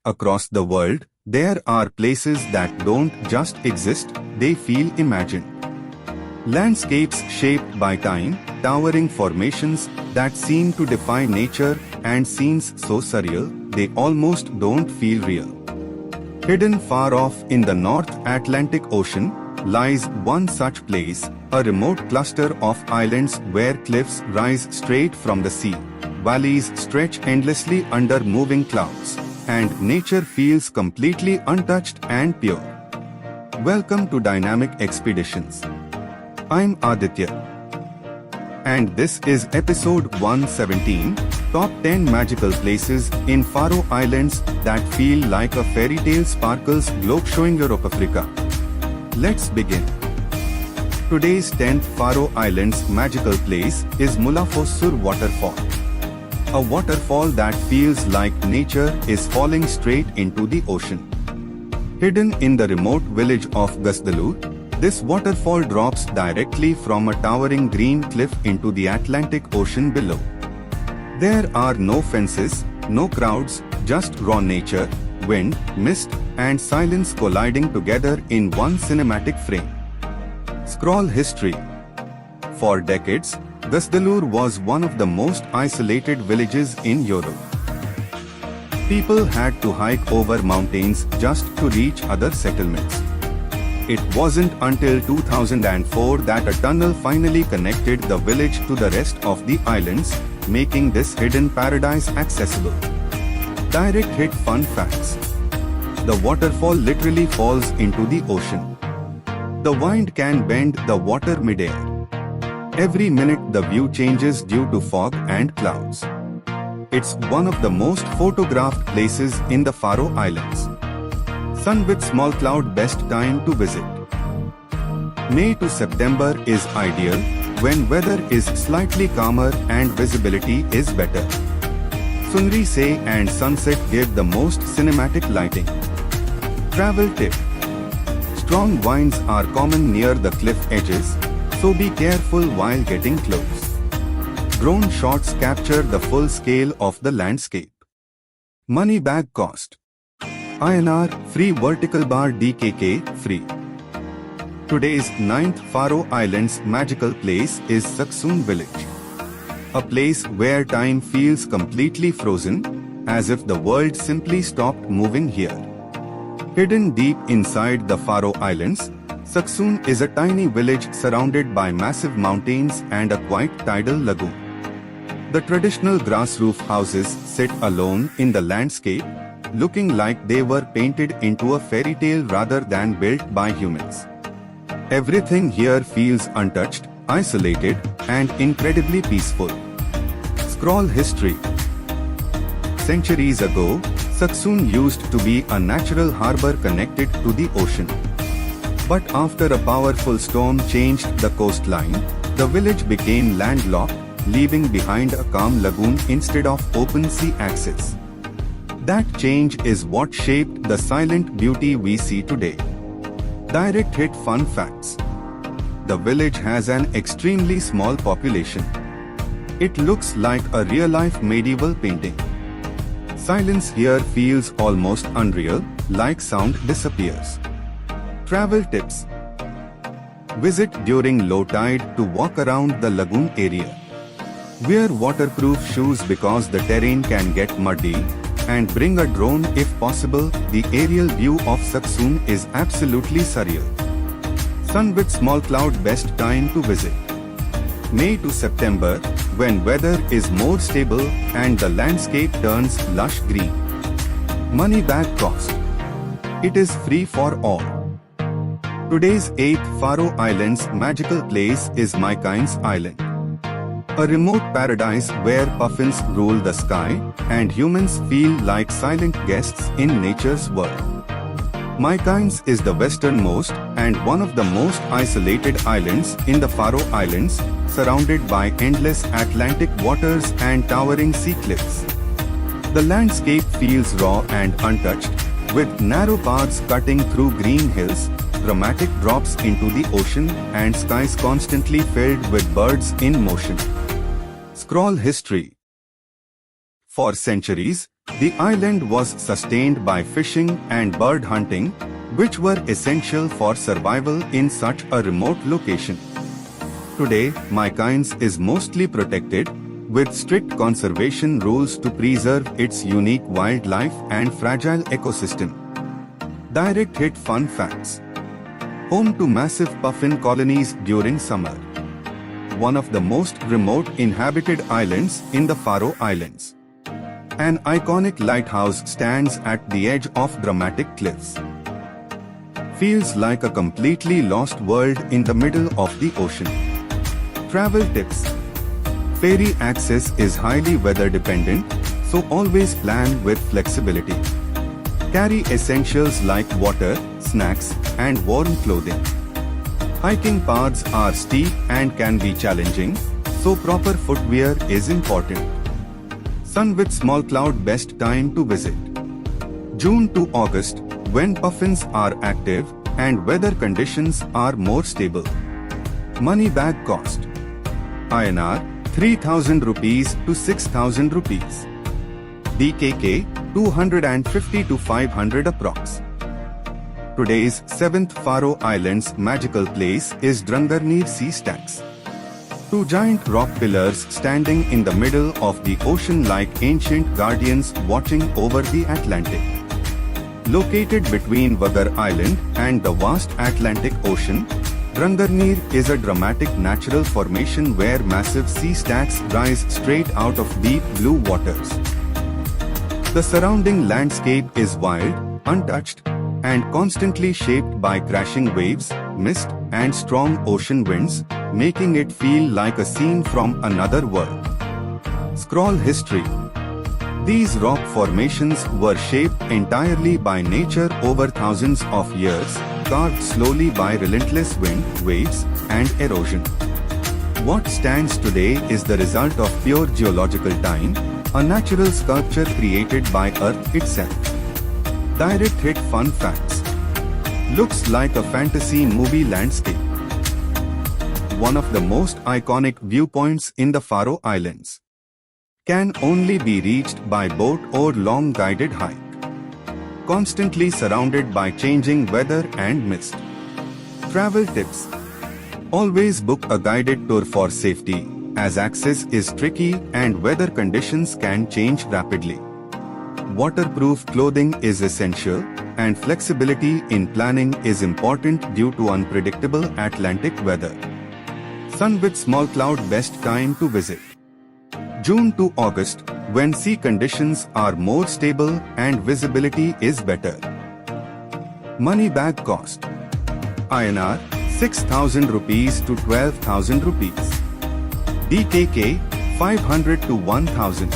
across the world, there are places that don't just exist, they feel imagined. Landscapes shaped by time, towering formations that seem to defy nature, and scenes so surreal, they almost don't feel real. Hidden far off in the North Atlantic Ocean lies one such place, a remote cluster of islands where cliffs rise straight from the sea, valleys stretch endlessly under moving clouds, and nature feels completely untouched and pure. Welcome to Dynamic Expeditions. I'm Aditya. And this is episode 117, Top 10 Magical Places in Faroe Islands that feel like a fairy tale sparkles globe showing Europe Africa. Let's begin. Today's 10th Faroe Islands magical place is Mullafossur Waterfall. A waterfall that feels like nature is falling straight into the ocean. Hidden in the remote village of Gusdalur, this waterfall drops directly from a towering green cliff into the Atlantic Ocean below. There are no fences, no crowds, just raw nature, wind, mist, and silence colliding together in one cinematic frame. Scroll history. For decades, Gusdalur was one of the most isolated villages in Europe. People had to hike over mountains just to reach other settlements. It wasn't until 2004 that a tunnel finally connected the village to the rest of the islands, making this hidden paradise accessible. Direct hit fun facts. The waterfall literally falls into the ocean. The wind can bend the water midair. Every minute the view changes due to fog and clouds. It's one of the most photographed places in the Faroe Islands. Sun with small cloud, best time to visit. May to September is ideal, when weather is slightly calmer and visibility is better. Sunrise and sunset give the most cinematic lighting. Travel tip. Strong winds are common near the cliff edges, so be careful while getting close. Drone shots capture the full scale of the landscape. Money bag cost. INR free vertical bar DKK free. Today's 9th Faroe Islands magical place is Suksund village. A place where time feels completely frozen, as if the world simply stopped moving here. Hidden deep inside the Faroe Islands, Suksund is a tiny village surrounded by massive mountains and a quiet tidal lagoon. The traditional grass roof houses sit alone in the landscape, looking like they were painted into a fairy tale rather than built by humans. Everything here feels untouched, isolated, and incredibly peaceful. Scroll history. Centuries ago, Suksund used to be a natural harbor connected to the ocean. But after a powerful storm changed the coastline, the village became landlocked, leaving behind a calm lagoon instead of open sea access. That change is what shaped the silent beauty we see today. Direct hit fun facts. The village has an extremely small population. It looks like a real-life medieval painting. Silence here feels almost unreal, like sound disappears. Travel tips. Visit during low tide to walk around the lagoon area. Wear waterproof shoes because the terrain can get muddy, and bring a drone if possible. The aerial view of Suksund is absolutely surreal. Sun with small cloud, best time to visit. May to September, when weather is more stable and the landscape turns lush green. Money bag cost. It is free for all. Today's 8th Faroe Islands magical place is Mykin's Island. A remote paradise where puffins rule the sky and humans feel like silent guests in nature's world. Mykin's is the westernmost and one of the most isolated islands in the Faroe Islands, surrounded by endless Atlantic waters and towering sea cliffs. The landscape feels raw and untouched, with narrow paths cutting through green hills, dramatic drops into the ocean, and skies constantly filled with birds in motion. Scroll history. For centuries, The island was sustained by fishing and bird hunting, which were essential for survival in such a remote location. Today, Mykonos is mostly protected, with strict conservation rules to preserve its unique wildlife and fragile ecosystem. Direct hit fun facts. Home to massive puffin colonies during summer. One of the most remote inhabited islands in the Faroe Islands. An iconic lighthouse stands at the edge of dramatic cliffs. Feels like a completely lost world in the middle of the ocean. Travel tips. Ferry access is highly weather dependent, so always plan with flexibility. Carry essentials like water, snacks, and warm clothing. Hiking paths are steep and can be challenging, so proper footwear is important. Sun with small cloud best time to visit. June to August, when puffins are active and weather conditions are more stable. Money bag cost. INR 3,000 rupees to 6,000 rupees. DKK 250 to 500 approx. Today's 7th Faroe Islands magical place is Drangarnir Sea Stacks. Two giant rock pillars standing in the middle of the ocean like ancient guardians watching over the Atlantic. Located between Vagar Island and the vast Atlantic Ocean, Drangarnir is a dramatic natural formation where massive sea stacks rise straight out of deep blue waters. The surrounding landscape is wild, untouched, and constantly shaped by crashing waves, mist, and strong ocean winds, making it feel like a scene from another world. Scroll history. These rock formations were shaped entirely by nature over thousands of years, carved slowly by relentless wind, waves, and erosion. What stands today is the result of pure geological time, a natural sculpture created by Earth itself. Direct hit fun facts. Looks like a fantasy movie landscape. One of the most iconic viewpoints in the Faroe Islands. Can only be reached by boat or long guided hike. Constantly surrounded by changing weather and mist. Travel tips. Always book a guided tour for safety, as access is tricky and weather conditions can change rapidly. Waterproof clothing is essential, and flexibility in planning is important due to unpredictable Atlantic weather. Sun with small cloud best time to visit. June to August, when sea conditions are more stable and visibility is better. Money bag cost. INR 6,000 rupees to 12,000 rupees. DKK 500 to 1,000.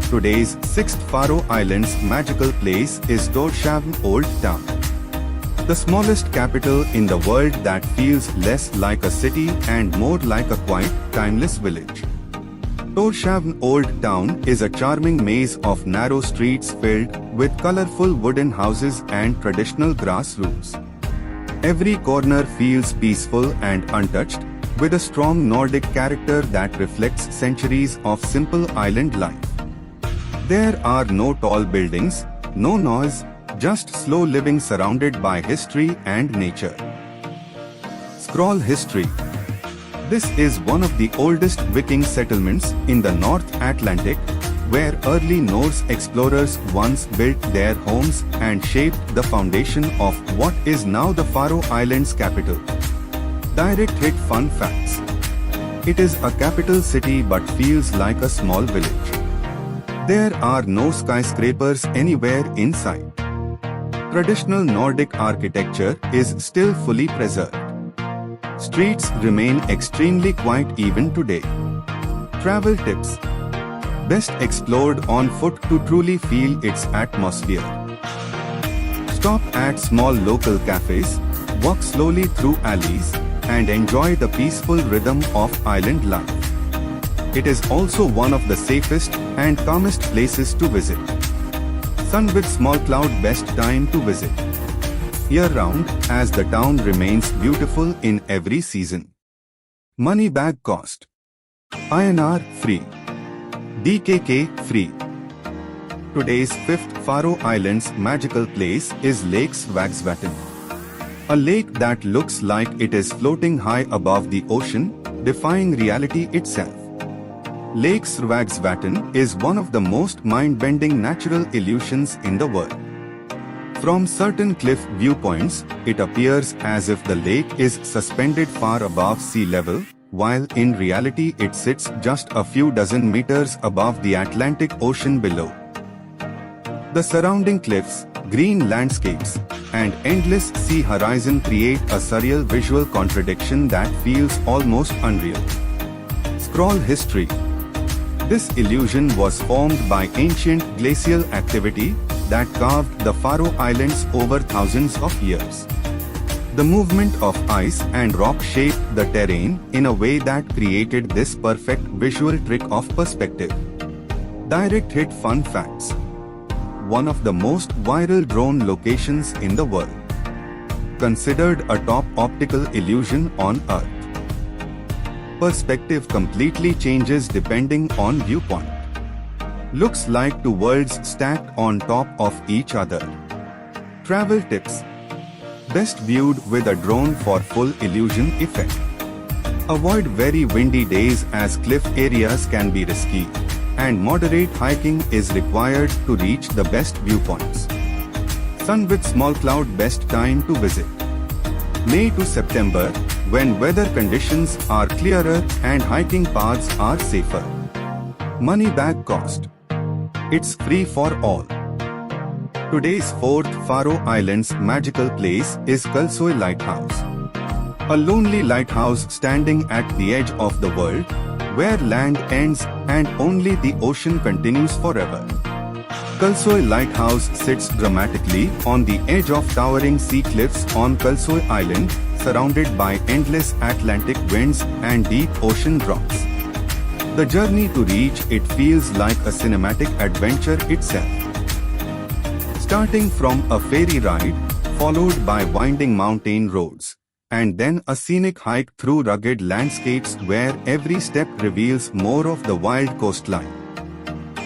Today's 6th Faroe Islands magical place is Tórshavn Old Town. The smallest capital in the world that feels less like a city and more like a quiet, timeless village. Tórshavn Old Town is a charming maze of narrow streets filled with colorful wooden houses and traditional grass roofs. Every corner feels peaceful and untouched, with a strong Nordic character that reflects centuries of simple island life. There are no tall buildings, no noise, just slow living surrounded by history and nature. Scroll history. This is one of the oldest Viking settlements in the North Atlantic, where early Norse explorers once built their homes and shaped the foundation of what is now the Faroe Islands capital. Direct hit fun facts. It is a capital city but feels like a small village. There are no skyscrapers anywhere inside. Traditional Nordic architecture is still fully preserved. Streets remain extremely quiet even today. Travel tips. Best explored on foot to truly feel its atmosphere. Stop at small local cafes, walk slowly through alleys, and enjoy the peaceful rhythm of island life. It is also one of the safest and calmest places to visit. Sun with small cloud best time to visit. Year-round, as the town remains beautiful in every season. Money bag cost. INR free. DKK free. Today's fifth Faroe Islands magical place is Lake Svagsvatn. A lake that looks like it is floating high above the ocean, defying reality itself. Lake Svagsvatn is one of the most mind-bending natural illusions in the world. From certain cliff viewpoints, it appears as if the lake is suspended far above sea level, while in reality it sits just a few dozen meters above the Atlantic Ocean below. The surrounding cliffs, green landscapes, and endless sea horizon create a surreal visual contradiction that feels almost unreal. Scroll history. This illusion was formed by ancient glacial activity that carved the Faroe Islands over thousands of years. The movement of ice and rock shaped the terrain in a way that created this perfect visual trick of perspective. Direct hit fun facts. One of the most viral drone locations in the world. Considered a top optical illusion on Earth. Perspective completely changes depending on viewpoint. Looks like two worlds stacked on top of each other. Travel tips. Best viewed with a drone for full illusion effect. Avoid very windy days as cliff areas can be risky, and moderate hiking is required to reach the best viewpoints. Sun with small cloud best time to visit. May to September, when weather conditions are clearer and hiking paths are safer. Money back cost. It's free for all. Today's fourth Faroe Islands magical place is Kalsoy Lighthouse. A lonely lighthouse standing at the edge of the world, where land ends and only the ocean continues forever. Kalsoy Lighthouse sits dramatically on the edge of towering sea cliffs on Kalsoy Island, surrounded by endless Atlantic winds and deep ocean drops. The journey to reach it feels like a cinematic adventure itself. Starting from a ferry ride, followed by winding mountain roads, and then a scenic hike through rugged landscapes where every step reveals more of the wild coastline.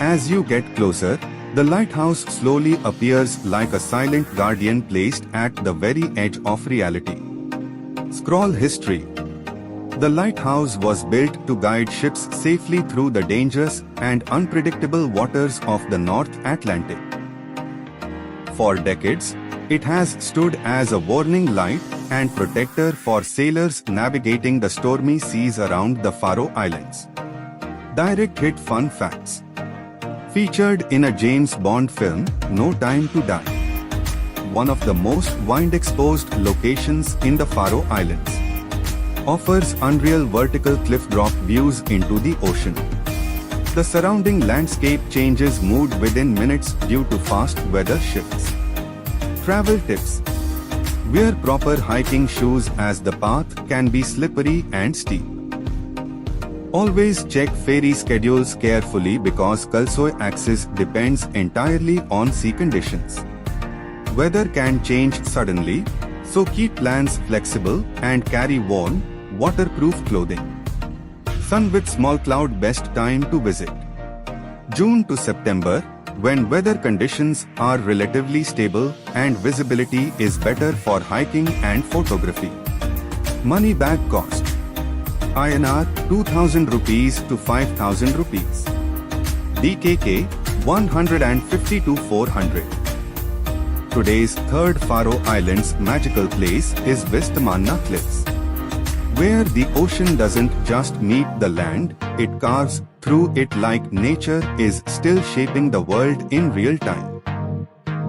As you get closer, the lighthouse slowly appears like a silent guardian placed at the very edge of reality. Scroll history. The lighthouse was built to guide ships safely through the dangerous and unpredictable waters of the North Atlantic. For decades, it has stood as a warning light and protector for sailors navigating the stormy seas around the Faroe Islands. Direct hit fun facts. Featured in a James Bond film, No Time to Die. One of the most wind-exposed locations in the Faroe Islands. Offers unreal vertical cliff drop views into the ocean. The surrounding landscape changes mood within minutes due to fast weather shifts. Travel tips. Wear proper hiking shoes as the path can be slippery and steep. Always check ferry schedules carefully because Kalsoy access depends entirely on sea conditions. Weather can change suddenly, so keep plans flexible and carry warm, waterproof clothing. Sun with small cloud best time to visit. June to September, when weather conditions are relatively stable and visibility is better for hiking and photography. Money back cost. INR 2000 rupees to 5000 rupees. DKK 150 to 400. Today's third Faroe Islands magical place is Vestmanna Cliffs, where the ocean doesn't just meet the land, it carves through it like nature is still shaping the world in real time.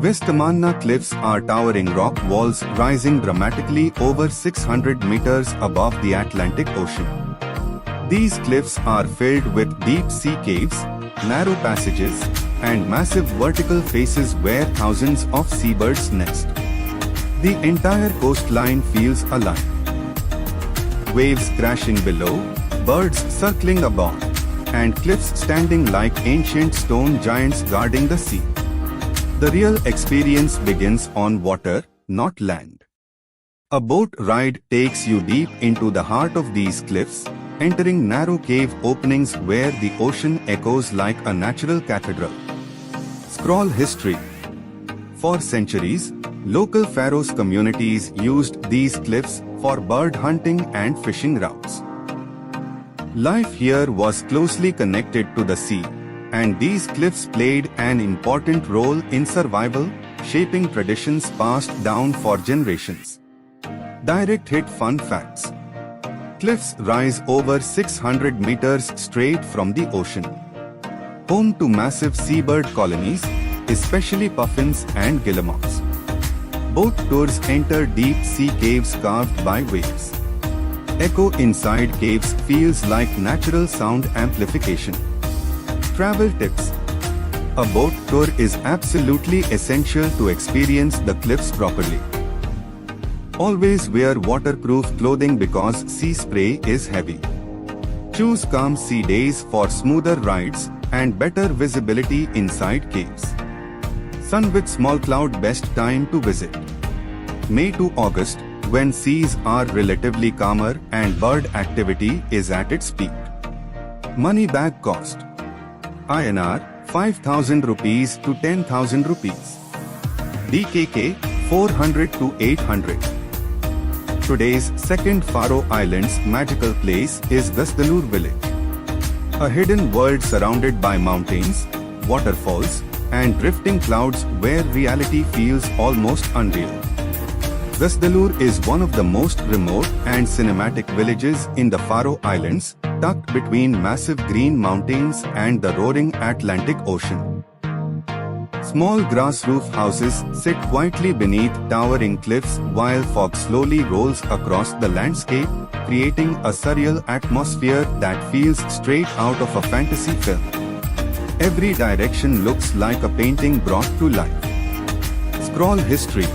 Vestmanna Cliffs are towering rock walls rising dramatically over 600 meters above the Atlantic Ocean. These cliffs are filled with deep sea caves, narrow passages, and massive vertical faces where thousands of seabirds nest. The entire coastline feels alive. Waves crashing below, birds circling above, and cliffs standing like ancient stone giants guarding the sea. The real experience begins on water, not land. A boat ride takes you deep into the heart of these cliffs, entering narrow cave openings where the ocean echoes like a natural cathedral. Scroll history. For centuries, local Faroe communities used these cliffs for bird hunting and fishing routes. Life here was closely connected to the sea, and these cliffs played an important role in survival, shaping traditions passed down for generations. Direct hit fun facts. Cliffs rise over 600 meters straight from the ocean. Home to massive seabird colonies, especially puffins and guillemots. Both tours enter deep sea caves carved by waves. Echo inside caves feels like natural sound amplification. Travel tips. A boat tour is absolutely essential to experience the cliffs properly. Always wear waterproof clothing because sea spray is heavy. Choose calm sea days for smoother rides and better visibility inside caves. Sun with small cloud best time to visit. May to August, when seas are relatively calmer and bird activity is at its peak. Money bag cost. INR 5,000 rupees to 10,000 rupees. DKK 400 to 800. Today's second Faroe Islands magical place is Gasdalur village. A hidden world surrounded by mountains, waterfalls, and drifting clouds where reality feels almost unreal. Gasdalur is one of the most remote and cinematic villages in the Faroe Islands, tucked between massive green mountains and the roaring Atlantic Ocean. Small grass roof houses sit quietly beneath towering cliffs while fog slowly rolls across the landscape, creating a surreal atmosphere that feels straight out of a fantasy film. Every direction looks like a painting brought to life. Scroll history.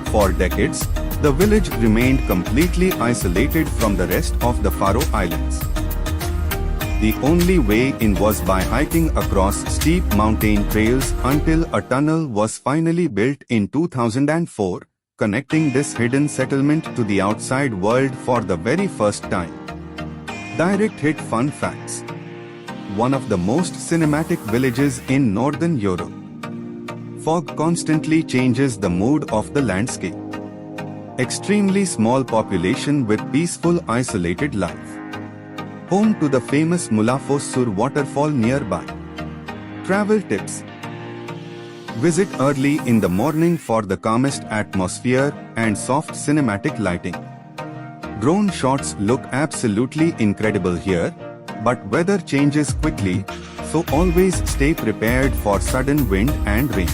For decades, the village remained completely isolated from the rest of the Faroe Islands. The only way in was by hiking across steep mountain trails until a tunnel was finally built in 2004, connecting this hidden settlement to the outside world for the very first time. Direct hit fun facts. One of the most cinematic villages in Northern Europe. Fog constantly changes the mood of the landscape. Extremely small population with peaceful isolated life. Home to the famous Mulafossur waterfall nearby. Travel tips. Visit early in the morning for the calmest atmosphere and soft cinematic lighting. Drone shots look absolutely incredible here, but weather changes quickly, so always stay prepared for sudden wind and rain.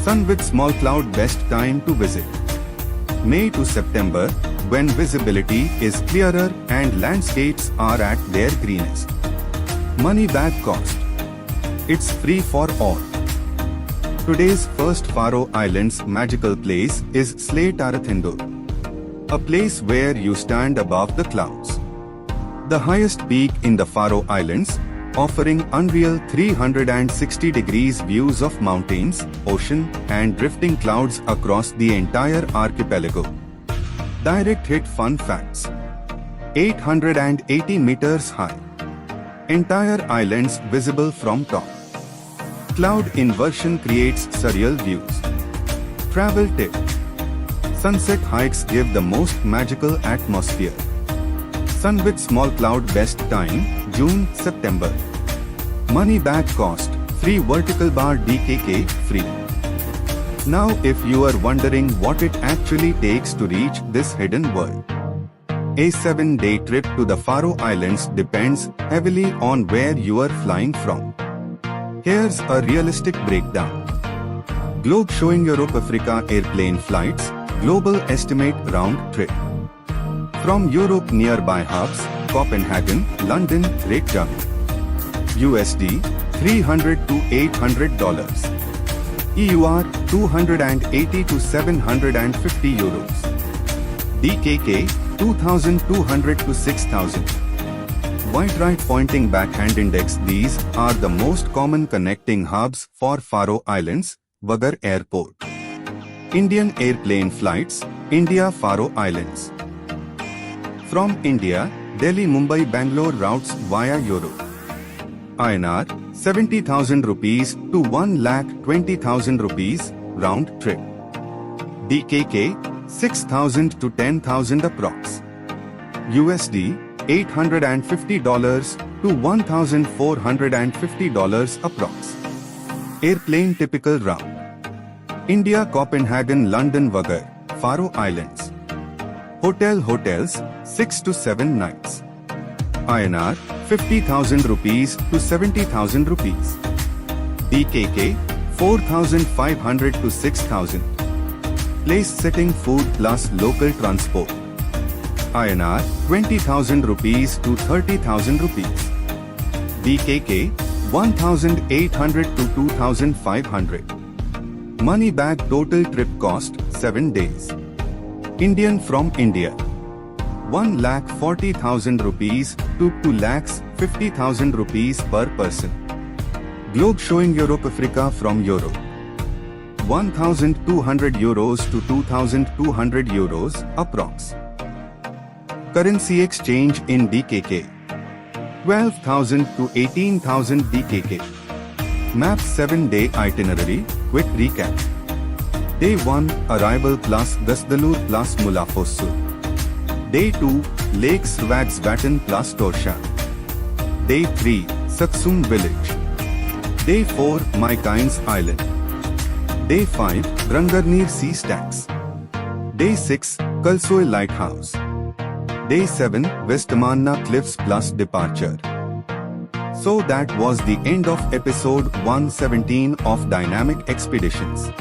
Sun with small cloud best time to visit. May to September, when visibility is clearer and landscapes are at their greenest. Money bag cost. It's free for all. Today's first Faroe Islands magical place is Sléttarathindur, a place where you stand above the clouds. The highest peak in the Faroe Islands, offering unreal 360 degrees views of mountains, ocean, and drifting clouds across the entire archipelago. Direct hit fun facts. 880 meters high. Entire islands visible from top. Cloud inversion creates surreal views. Travel tip. Sunset hikes give the most magical atmosphere. Sun with small cloud best time, June-September. Money bag cost, free vertical bar DKK, free. Now if you are wondering what it actually takes to reach this hidden world. A 7-day trip to the Faroe Islands depends heavily on where you are flying from. Here's a realistic breakdown. Globe showing Europe-Africa airplane flights, global estimate round trip. From Europe nearby hubs, Copenhagen, London, Reykjavik. USD, $300 to $800. EUR, 280 to 750 euros. DKK, 2,200 to 6,000. White right pointing backhand index. These are the most common connecting hubs for Faroe Islands, Vagar Airport. Indian airplane flights, India Faroe Islands. From India, Delhi Mumbai Bangalore routes via Europe. INR 70,000 rupees to 1,20,000 rupees, round trip. DKK, 6,000 to 10,000 approx. USD, $850 to $1,450 approx. Airplane typical route. India Copenhagen London Vagar, Faroe Islands. Hotels 6 to 7 nights. INR 50,000 rupees to 70,000 rupees. DKK 4,500 to 6,000. Place setting food plus local transport. INR 20,000 rupees to 30,000 rupees. DKK 1,800 to 2,500. Money bag total trip cost 7 days. Indian from India. 1,40,000 rupees to 2,50,000 rupees per person. Globe showing Europe Africa from Europe. 1,200 euros to 2,200 euros approx. Currency exchange in DKK. 12,000 to 18,000 DKK. Map 7-day itinerary, quick recap. Day 1, arrival plus Gasdalur plus Mulafossur. Day 2, Lake Svagsvatn plus Torsha. Day 3, Saksum village. Day 4, Mykynes Island. Day 5, Drangarnir Sea Stacks. Day 6, Kalsoy Lighthouse. Day 7, Westmanna Cliffs plus departure. So that was the end of episode 117 of Dynamic Expeditions.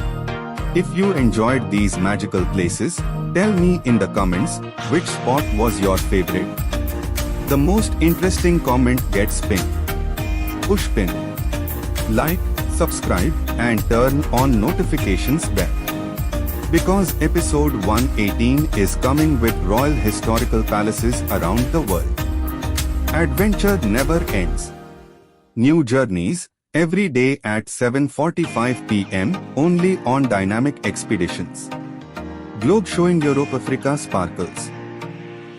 If you enjoyed these magical places, tell me in the comments which spot was your favorite. The most interesting comment gets pinned. Push pin. Like, subscribe and turn on notifications bell. Because episode 118 is coming with royal historical palaces around the world. Adventure never ends. New journeys, every day at 7:45 p.m. only on Dynamic Expeditions. Globe showing Europe Africa sparkles.